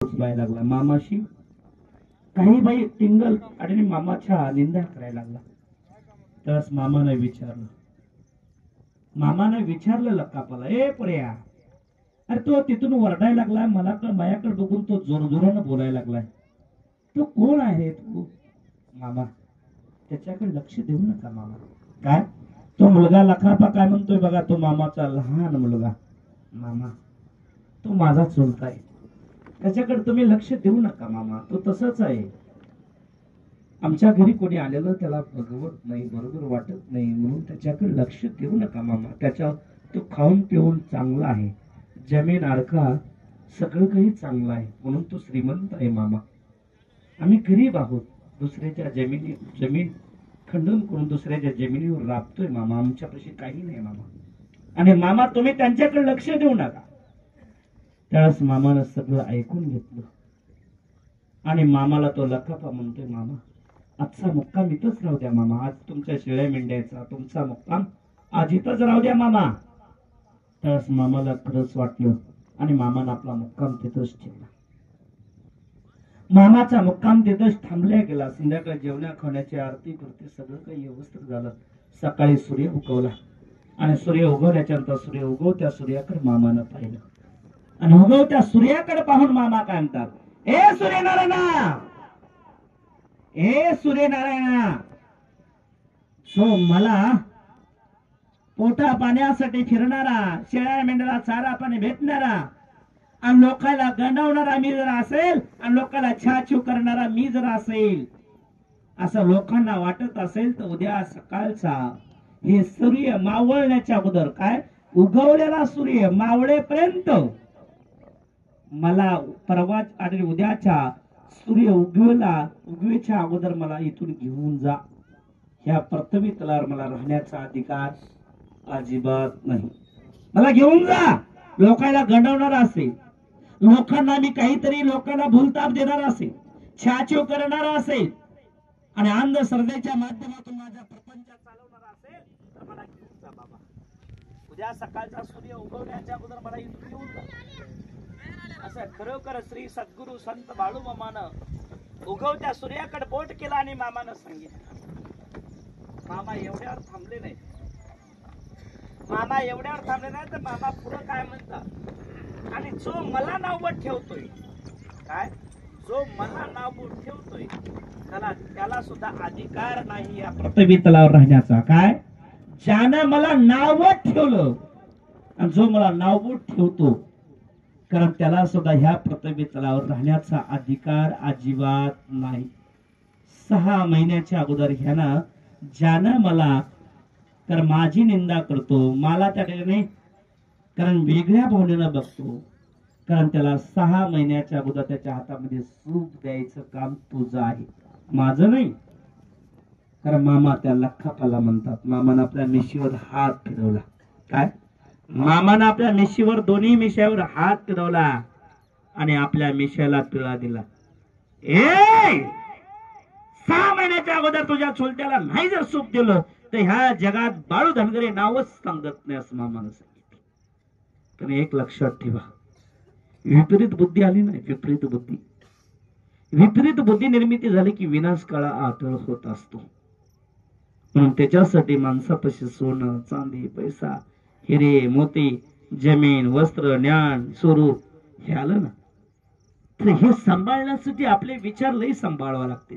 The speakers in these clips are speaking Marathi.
उचलायला लागला मामाशी काही बाई टिंगल आणि मामाच्या निंदा करायला लागला. त्यास मामाने विचारलं लक्कापाला, ए पर्या, अरे तो तिथून वरडायला लागलाय, मला माझ्याकडे बघून तो जोरजोरानं बोलायला लागलाय, तो कोण आहे तू? मामा, त्याच्याकडे लक्ष देऊ नका मामा. काय तो मुलगा लखापा काय म्हणतोय बघा, तो मामाचा लहान मुलगा. मामा, तो माझा चुलता आहे, त्याच्याकडे तुम्ही लक्ष देऊ नका मामा, तो तसंच आहे. आमच्या घरी कोणी आलेलं त्याला बघवत नाही, बरोबर वाटत नाही, म्हणून त्याच्याकडे लक्ष देऊ नका मामा. त्याच्या तो खाऊन पिऊन चांगला आहे, जमीन आडका सगळं काही चांगलं आहे, म्हणून तो श्रीमंत आहे मामा. आम्ही गरीब आहोत, दुसऱ्याच्या जमीन खंडन करून दुसऱ्याच्या जमिनीवर राबतोय मामा, आमच्यापाशी काही नाही मामा. आणि मामा तुम्ही त्यांच्याकडे लक्ष देऊ नका. त्यावेळेस मामानं सगळं ऐकून घेतलं आणि मामाला तो लखापा म्हणतोय, मामा आजचा मुक्काम इथंच राहू द्या मामा, आज तुमच्या शेळ्या मेंढ्याचा तुमचा मुक्काम आज इथंच राहू द्या मामा. त्यावेळेस मामाला खरंच वाटलं आणि मामानं आपला मुक्काम तिथंच ठेवला. मामाचा मुक्काम तिथंच थांबल्या गेला. संध्याकाळी जेवण्या खाण्याची आरती करते सगळं काही व्यवस्थित झालं. सकाळी सूर्य उगवला आणि सूर्य उगवल्याच्या नंतर सूर्य उगवत्या सूर्याकडे मामानं पाहिलं आणि उगवत्या सूर्याकडे पाहून मामा काय म्हणतात, ए सूर्यनारायणा, ए सूर्यनारायणा, सो मला पोटा पाण्यासाठी फिरणारा, शेळ्या मेंढ्याला चारा पाणी भेटणारा आणि लोकांना गंडवणारा मी जर असेल आणि लोकांना छाछू करणारा मी जर असेल, असं लोकांना वाटत असेल तर उद्या सकाळचा हे सूर्य मावळण्याच्या अगोदर, काय उगवलेला सूर्य मावळेपर्यंत मला परवा आणि उद्याच्या सूर्य उगवेच्या अगोदर मला इथून घेऊन जा. ह्या प्रथमी तलावर मला राहण्याचा अधिकार अजिबात नाही. मला घेऊन जा. लोकांना गंडवणार असेल, लोकांना मी काहीतरी लोकांना भूलताप देणार असेल, छाछीव करणार असेल आणि अंधश्रद्धेच्या माध्यमातून माझा प्रपंच चालवणार असेल तर मला घेऊन जा बाबा. उद्या सकाळचा सूर्य उगवण्याच्या अगोदर मला इथून घेऊन जा. असं खरोखर श्री सद्गुरु संत बाळूमामानं उगवत्या सूर्याकडे बोट केला आणि मामानं सांगितलं. मामा एवढ्यावर थांबले नाही. तर मामा पुढं काय म्हणतात, आणि जो मला नावबोट ठेवतोय, काय जो मला नावबोट ठेवतोय त्याला सुद्धा अधिकार नाही या पृथ्वी तलावर राहण्याचा. काय ज्यानं मला नावबोट ठेवलं आणि जो मला नावबोट ठेवतो, कारण त्याला सुद्धा ह्या पृथ्वी तलावर राहण्याचा अधिकार अजिबात नाही. 6 महिन्याच्या अगोदर ह्यानं ज्यानं मला तर माझी निंदा करतो, मला त्या ठिकाणी कारण वेगळ्या भावनेनं बघतो, कारण त्याला 6 महिन्याच्या अगोदर त्याच्या हातामध्ये सूप द्यायचं काम तुझं आहे, माझं नाही. कारण मामा त्या लखापाला म्हणतात. मामानं आपल्या मिशीवर हात फिरवला. काय मामानं आपल्या मिशीवर, दोन्ही मिशावर हात फिरवला आणि आपल्या मिशाला पिळा दिला. 6 महिन्याच्या अगोदर तुझ्या चुलत्याला नाही जर सूप दिलं तर ह्या जगात बाळू धनगरे नावच सांगत नाही असं मामानं सांगितलं. पण एक लक्षात ठेवा, विपरीत बुद्धी आली नाही, विपरीत बुद्धी निर्मिती झाली की विनाश काळा आटळ होत असतो. म्हणून त्याच्यासाठी माणसापाशी सोनं चांदी पैसा हिरे मोती जमीन वस्त्र ज्ञान स्वरूप हे आलं ना, तर हे सांभाळण्यासाठी आपले विचार लई सांभाळावे लागते.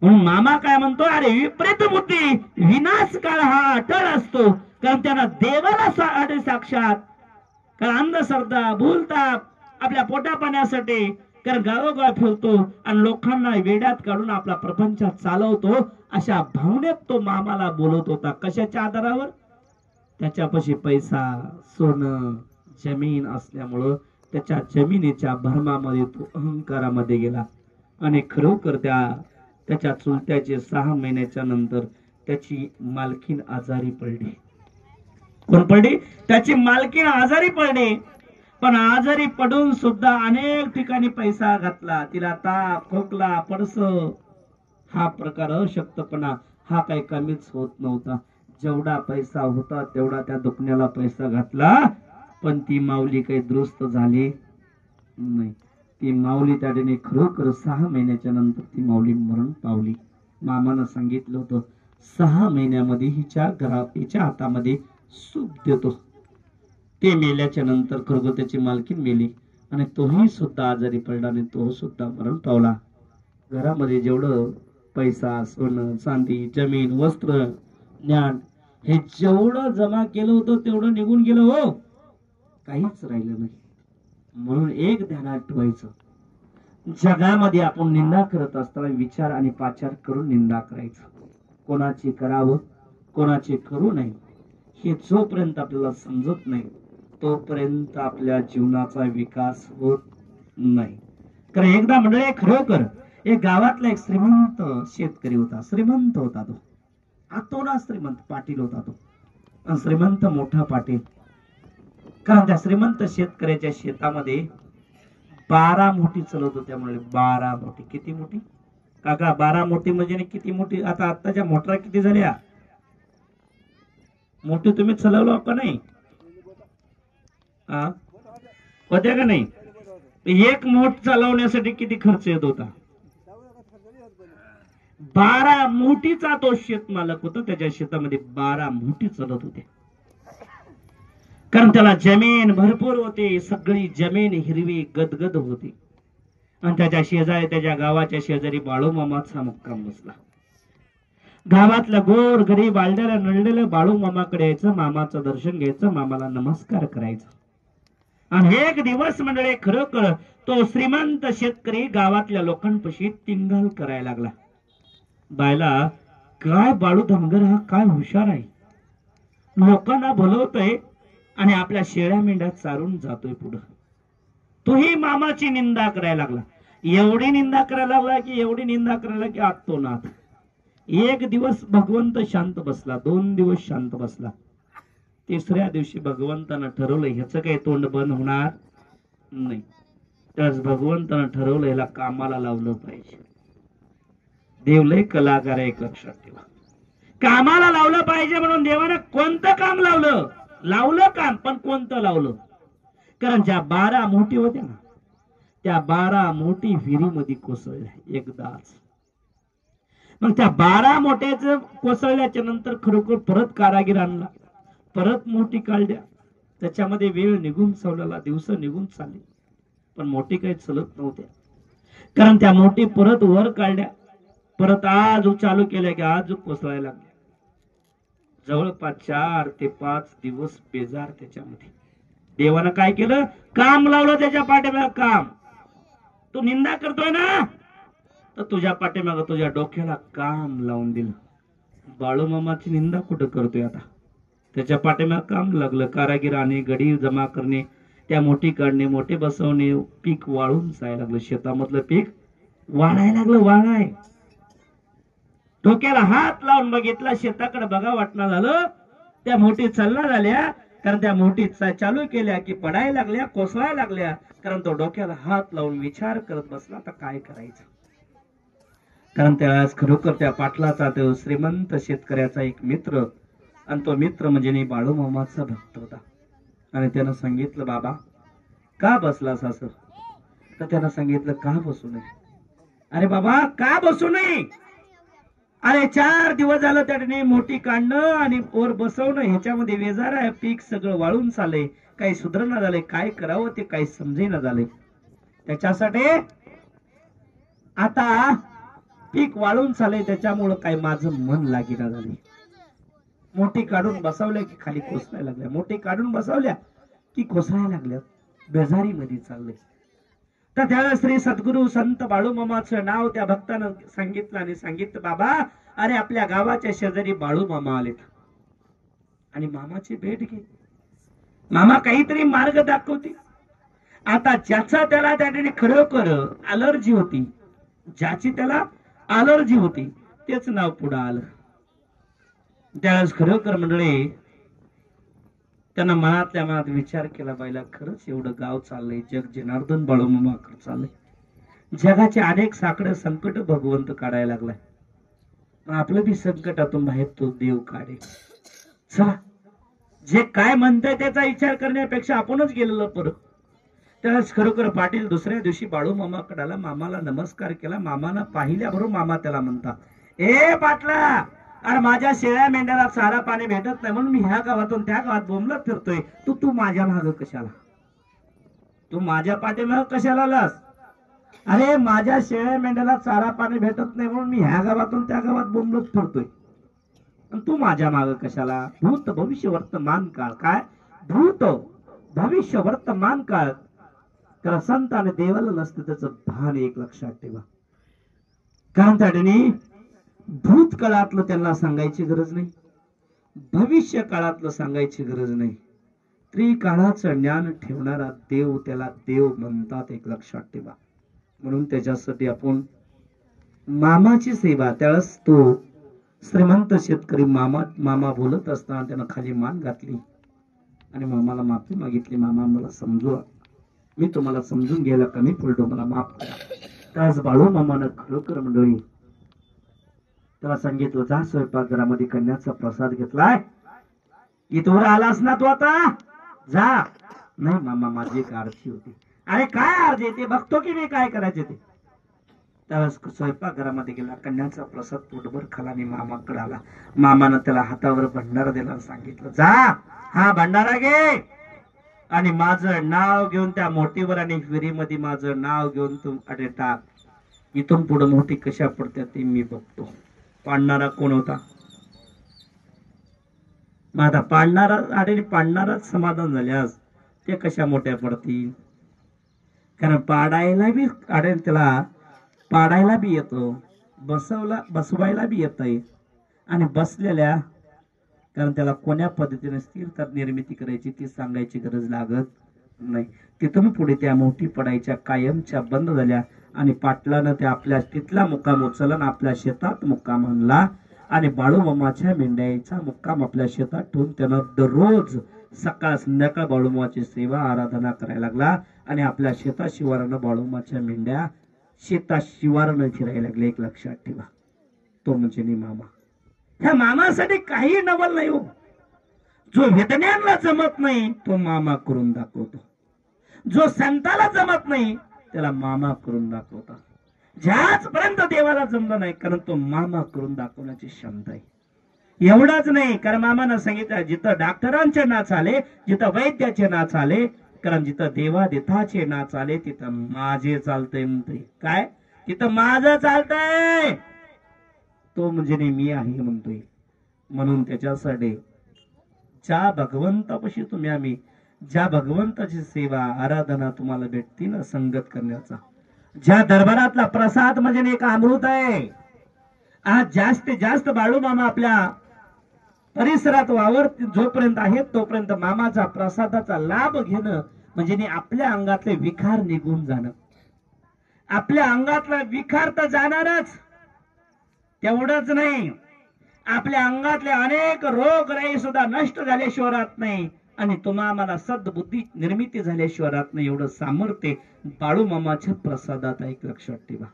म्हणून मामा काय म्हणतो, अरे विपरीत बुद्धी विनाश काळ हा अटळ असतो, कारण त्यांना देवाला साक्षात, कारण अंधश्रद्धा भूलताप आपल्या पोटा पाण्यासाठी कारण गावोगाव फिरतो आणि लोकांना वेड्यात काढून आपला प्रपंच चालवतो. अशा भावनेत तो मामाला बोलत होता. कशाच्या आधारावर? त्याच्यापाशी पैसा सोनं जमीन असल्यामुळं त्याच्या जमिनीच्या भरमामध्ये तो अहंकारामध्ये गेला आणि खरोखर त्याच्या चुलत्याचे 6 महिन्याच्या नंतर त्याची मालकीन आजारी पडली. कोण पडली? त्याची मालकीन आजारी पडली. पण आजारी पडून सुद्धा अनेक ठिकाणी पैसा घातला, तिला ताप खोकला पडस हा प्रकार अशक्तपणा हा काही कमीच होत नव्हता. जेवढा पैसा होता तेवढा त्या दुखण्याला पैसा घातला, पण ती माऊली काही दुरुस्त झाली नाही. ती माऊली त्या ठिकाणी खरोखर 6 महिन्याच्या नंतर ती माऊली मरण पावली. मामानं सांगितलं होतं 6 महिन्यामध्ये हिच्या हातामध्ये सूप देतो. ते मेल्याच्या नंतर खरोखर त्याची मालकीन मेली आणि तोही सुद्धा आजारी पडला आणि तो सुद्धा मरण पावला. घरामध्ये जेवढं पैसा, सोनं, चांदी, जमीन, वस्त्र, ज्ञान हे जेवढं जमा केलं होतं तेवढं निघून गेलं हो, काहीच राहिलं नाही. म्हणून एक ध्यानात ठेवायचं, जगामध्ये आपण निंदा करत असताना विचार आणि पाचार करून निंदा करायचं. कोणाची करावं कोणाची करू नये हे जोपर्यंत आपल्याला समजत नाही तोपर्यंत आपल्या जीवनाचा विकास होत नाही. कारण एकदा मंडळी खरोखर एक गावातला एक श्रीमंत शेतकरी होता. श्रीमंत होता तो, आतोना श्रीमंत पाटील होता तो. श्रीमंत मोठा पाटील. कारण त्या श्रीमंत शेतकऱ्याच्या शेतामध्ये 12 मोठी चालवत होत्या. म्हणजे 12 मोठी. किती मोठी काका? 12 मोठी म्हणजे किती मोठी? आता आताच्या मोटरा किती झाल्या? मोठी तुम्ही चालवलो का नाही? होत्या का नाही? एक मोठ चालवण्यासाठी किती खर्च येत होता? 12 मोठीचा तो शेत मालक होता. त्याच्या शेतामध्ये 12 मोठी चालत होते. कारण त्याला जमीन भरपूर होती. सगळी जमीन हिरवी गदगद होती. आणि त्याच्या शेजारी, त्याच्या गावाच्या शेजारी बाळूमामाचा मुक्काम बसला. गावातल्या गोर गरीब बालड्याला नळलेलं बाळूमामाकडे यायचं, मामाचं दर्शन घ्यायचं, मामाला नमस्कार करायचं. आणि एक दिवस मंडळी खरोखर तो श्रीमंत शेतकरी गावातल्या लोकांपाशी टिंगल करायला लागला. बायला, काय बाळू धनगर हा काय हुशार आहे, लोकांना भलवतोय आणि आपल्या शेळ्या मेंढ्या चारून जातोय पुढं. तोही मामाची निंदा करायला लागला. एवढी निंदा करायला लागला की आत्तो नाथ. एक दिवस भगवंत शांत बसला, 2 दिवस शांत बसला. तिसऱ्या दिवशी भगवंतानं ठरवलं ह्याचं काही तोंड बंद होणार नाही. त्याच भगवंतानं ठरवलं ह्याला कामाला लावलं पाहिजे. देव लय कलाकार आहे, एक लक्षात ठेवा. कामाला लावलं पाहिजे म्हणून देवानं कोणतं काम लावलं काम, पण कोणतं लावलं? कारण ज्या 12 मोठी होत्या ना, त्या 12 मोठी विहिरीमध्ये कोसळल्या एकदाच. मग त्या 12 मोठ्याच कोसळल्याच्या नंतर खरोखर परत कारागीर आणला, परत मोठी काढल्या. त्याच्यामध्ये वेळ निघून चालला, दिवस निघून चालले, पण मोठी काही चलत नव्हत्या. कारण त्या मोठी परत वर काढल्या, परत आज चालू केल्या की आज कोसळायला लागल्या. जवळपास 4 ते 5 दिवस बेजार त्याच्यामध्ये. देवानं काय केलं? काम लावलं त्याच्या पाठीमागे. काम तू निंदा करतोय ना, तर तुझ्या पाठीमागे तुझ्या डोक्याला काम लावून दिलं. बाळूमामाची निंदा कुठं करतोय आता? त्याच्या पाठीमागे काम लागलं. कारागिराने गडी जमा करणे, त्या मोठी काढणे, मोठे बसवणे, पीक वाळून जायला लागलं. शेतामधलं पीक वाळायला लागलं. वाळाय डोक्याला हात लावून बघितला, शेताकडे बघा वाटणं झालं. त्या मोठी चालना झाल्या. कारण त्या मोठी चालू केल्या की पडायला लागल्या, कोसळायला लागल्या. कारण तो डोक्याला हात लावून विचार करत बसला, आता काय करायचं. कारण त्यावेळेस खरोखर त्या पाटलाचा, तो श्रीमंत शेतकऱ्याचा एक मित्र, आणि तो मित्र म्हणजे बाळूमामाचा भक्त होता. आणि त्यानं सांगितलं, बाबा का बसलास असं? तर त्यानं सांगितलं, का बसू नये? अरे बाबा का बसू नये? अरे 4 दिवस झालं त्याने मोठी काढणं आणि वर बसवणं, ह्याच्यामध्ये वेजार आहे. पीक सगळं वाळून चाललंय, काही सुधारणा झालंय, काय करावं ते काही समजेना झालंय. त्याच्यासाठी आता पीक वाळून चाललंय, त्याच्यामुळं काय माझं मन लागेना झालंय. मोठी काढून बसवल्या की खाली कोसळायला लागल्या, मोठी काढून बसवल्या की कोसळायला लागल्या. बेजारी मध्ये चाललंय. तर त्याला श्री सद्गुरु संत बाळूमामाचं नाव त्या भक्तानं सांगितलं आणि सांगितलं, बाबा अरे आपल्या गावाच्या शेजारी बाळूमामा आलेत आणि मामाची भेट घे. मामा काहीतरी मार्ग दाखवते. आता ज्याचा त्याला त्या ठिकाणी खरोखर अलर्जी होती, ज्याची त्याला अलर्जी होती, तेच नाव पुढे आलं. त्यावेळेस खरोखर मंडळी त्यांना मनातल्या मनात विचार केला, बाईला खरंच एवढं गाव चाललंय, जग जनार्दन बाळूमामाकडे चाललंय. जगाचे अनेक साकडं संकट भगवंत काढायला लागलाय. आपलं बी संकटातून बाहेर तो देव काढे. चला, जे काय म्हणताय त्याचा विचार करण्यापेक्षा आपणच गेलेलं परत. त्याच खरोखर पाटील दुसऱ्या दिवशी बाळू मामाकडे आला, मामाला नमस्कार केला. मामानं पाहिल्याबरोबर मामा त्याला म्हणतात, ए पाटला, अरे माझ्या शेळ्या मेंढ्याला चारा पाणी भेटत नाही म्हणून मी ह्या गावातून त्या गावात बोंबलत फिरतोय, तू माझ्या माग कशाला, तू माझ्या पाठीमाग कशाला आलास? अरे माझ्या शेळ्या मेंढ्याला चारा पाणी भेटत नाही म्हणून मी ह्या गावातून त्या गावात बोंबलत फिरतोय, तू माझ्या माग कशाला? भूत भविष्य वर्तमान काळ, काय भूत भविष्य वर्तमान काळ त्याला संत आणि देवाला नसतं त्याचं भान एक लक्षात ठेवा. कारण त्याने भूतकाळातलं त्यांना सांगायची गरज नाही, भविष्य काळातलं सांगायची गरज नाही. त्रिकाळाचं ज्ञान ठेवणारा देव त्याला देव म्हणतात, एक लक्षात ठेवा. म्हणून त्याच्यासाठी आपण मामाची सेवा, त्यावेळेस तो श्रीमंत शेतकरी मामा बोलत असताना त्यानं खाली मान घातली आणि मामाला माफी मागितली. मामा मला समजवा, मी तुम्हाला समजून घ्यायला कमी पडलो, मला माफ करा. त्याच बाळू मामानं खरोखर मंडळी त्याला सांगितलं, जा स्वयंपाकघरामध्ये कन्याचा प्रसाद घेतलाय, इथवर आलास ना तू, आता जा. नाही मामा, माझी एक आरती होती. अरे काय आरती? ते बघतो की मी काय करायचे ते. त्यावेळेस स्वयंपाकघरामध्ये गेला, कन्याचा प्रसाद पोटभर खाला आणि मामाकडे आला. मामानं त्याला हातावर भंडारा दिला, सांगितलं, जा हा भंडारा घे आणि माझं नाव घेऊन त्या मोठीवर आणि विहिरीमध्ये माझं नाव घेऊन तू अडे टाक. इथून पुढे मोठी कशा पडत्या ते मी बघतो. पाडणारा कोण होता? माझा पाडणारा आणि पाडणाराच समाधान झाल्यास ते कशा मोठ्या पडतील. कारण पाडायला बी अडेल, त्याला पाडायला बी येतो, बसवायला बी येत आहे आणि बसलेल्या, कारण त्याला कोण्या पद्धतीने स्थिरता निर्मिती करायची ती सांगायची गरज लागत नाही. तिथून पुढे त्या मोठी पडायच्या कायमच्या बंद झाल्या आणि पाटलानं त्या आपल्या तिथला मुक्काम उचलला, आपल्या शेतात मुक्काम आणला आणि बाळूमामाच्या मेंढ्याचा मुक्काम आपल्या शेतात ठेवून त्यानं दररोज सकाळ संध्याकाळ बाळूमामाची सेवा आराधना करायला लागला आणि आपल्या शेता शिवारानं बाळूमामाच्या मेंढ्या शेता शिवारानं फिरायला लागले. एक लक्षात ठेवा, तो म्हणजे मामा. ह्या मामासाठी काही नवल नाही हो. जो वेदन्यांना जमत नाही तो मामा करून दाखवतो, जो संताला जमत नाही त्याला मामा करून दाखवतात. ज्याचपर्यंत देवाला जमलं नाही, कारण तो मामा करून दाखवण्याची क्षमता आहे. एवढाच नाही, कारण मामानं सांगितलं, जिथं डॉक्टरांचे नाच आले, जिथं वैद्याचे नाच आले, कारण जिथं देवादिथाचे नाच आले तिथं माझे चालतंय म्हणते. काय? तिथं माझं चालतंय, तो म्हणजे मी आहे म्हणतोय. म्हणून त्याच्यासाठी ज्या भगवंतापाशी तुम्ही आम्ही ज्या भगवंताची सेवा आराधना तुम्हाला भेटती ना संगत करण्याचा, ज्या दरबारातला प्रसाद म्हणजे एक अमृत आहे. आज जास्तीत जास्त बाळू मामा आपल्या परिसरात वावर जोपर्यंत आहेत तोपर्यंत मामाचा प्रसादाचा लाभ घेणं म्हणजे आपल्या अंगातले विकार निघून जाणं. आपल्या अंगातला विकार तर जाणारच, तेवढंच नाही, आपल्या अंगातले अनेक रोग राई सुद्धा नष्ट झाल्याशिवाय राहत नाही आणि तुम्हा आम्हाला सद्बुद्धी निर्मिती झाल्याशिवाय राहत नाही. एवढं सामर्थ्य बाळू मामाच्या प्रसादात एक लक्षात ठेवा.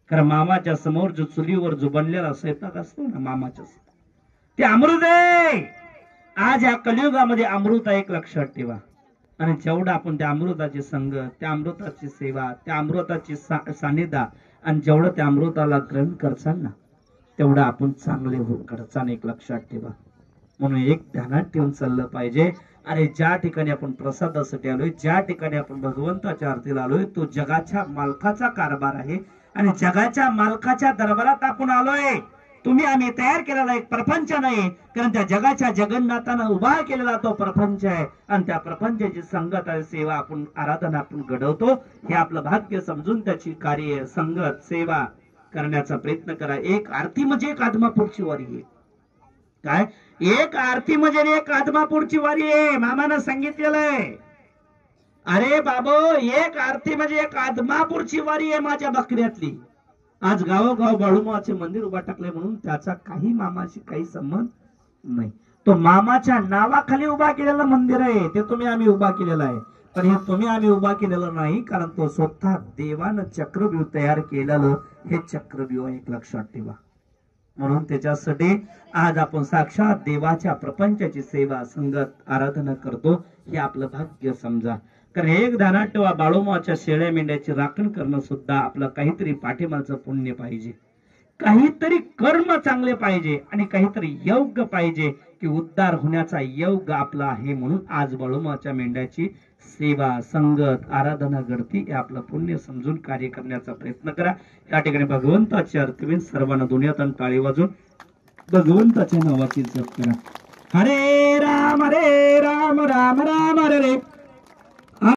कारण मामाच्या समोर जो चुलीवर जो बनलेला स्वयंपाक असतो ना मामाच्या, ते अमृत आहे. आज या कलियुगामध्ये अमृत एक लक्षात ठेवा. आणि जेवढा आपण त्या अमृताची संगत, त्या अमृताची सेवा, त्या अमृताची सानिध्य आणि जेवढं त्या अमृताला ग्रहण करचाल ना तेवढं आपण चांगले हो करचाल, एक लक्षात ठेवा. म्हणून एक ध्यानात ठेवून चाललं पाहिजे. अरे ज्या ठिकाणी आपण प्रसादासाठी आलोय, ज्या ठिकाणी आपण भगवंताच्या आरतीला आलोय, तो जगाच्या मालकाचा कारभार आहे आणि जगाच्या मालकाच्या दरबारात आपण आलोय. तुम्ही आम्ही तयार केलेला एक प्रपंच नाही, कारण त्या जगाच्या जगन्नाथानं उभा केलेला तो प्रपंच आहे आणि त्या प्रपंचाची संगत आणि सेवा आपण आराधना आपण घडवतो. हे आपलं भाग्य समजून त्याची कार्य संगत सेवा करण्याचा प्रयत्न करा. एक आरती म्हणजे एक आदमापूरची वारी आहे. काय? एक आरती म्हणजे एक आदमापूरची वारी आहे. मामानं सांगितलेलं आहे, अरे बाबो एक आरती म्हणजे एक आदमापूरची वारी आहे माझ्या बकऱ्यातली. आज गावोगाव बाळूमामाचे मंदिर उभा टाकले म्हणून त्याचा काही मामाशी काही संबंध नाही. तो मामाच्या नावाखाली उभा केलेलं मंदिर आहे, ते तुम्ही आम्ही उभा केलेलं आहे. पण हे तुम्ही आम्ही उभा केलेलं नाही, कारण तो स्वतः देवानं चक्रव्यूह तयार केलेलं हे चक्रव्यूह एक लक्षात ठेवा. म्हणून त्याच्यासाठी आज आपण साक्षात देवाच्या प्रपंचाची सेवा संगत आराधना करतो. हे आपलं भाग्य समजा. कारण एक ध्यानात ठेवा, बाळूमाच्या शेळ्या मेंढ्याची राखण करणं सुद्धा आपलं काहीतरी पाठीमागचं पुण्य पाहिजे, काहीतरी कर्म चांगले पाहिजे आणि काहीतरी योग पाहिजे की उद्धार होण्याचा योग आपला आहे. म्हणून आज बाळूमाच्या मेंढ्याची सेवा, संगत, आराधना घडती, हे आपलं पुण्य समजून कार्य करण्याचा प्रयत्न करा. या ठिकाणी भगवंताची आरती सर्वांना दुनियातून टाळी वाजून भगवंताच्या नावाची जप करा. हरे राम राम राम राम हरे.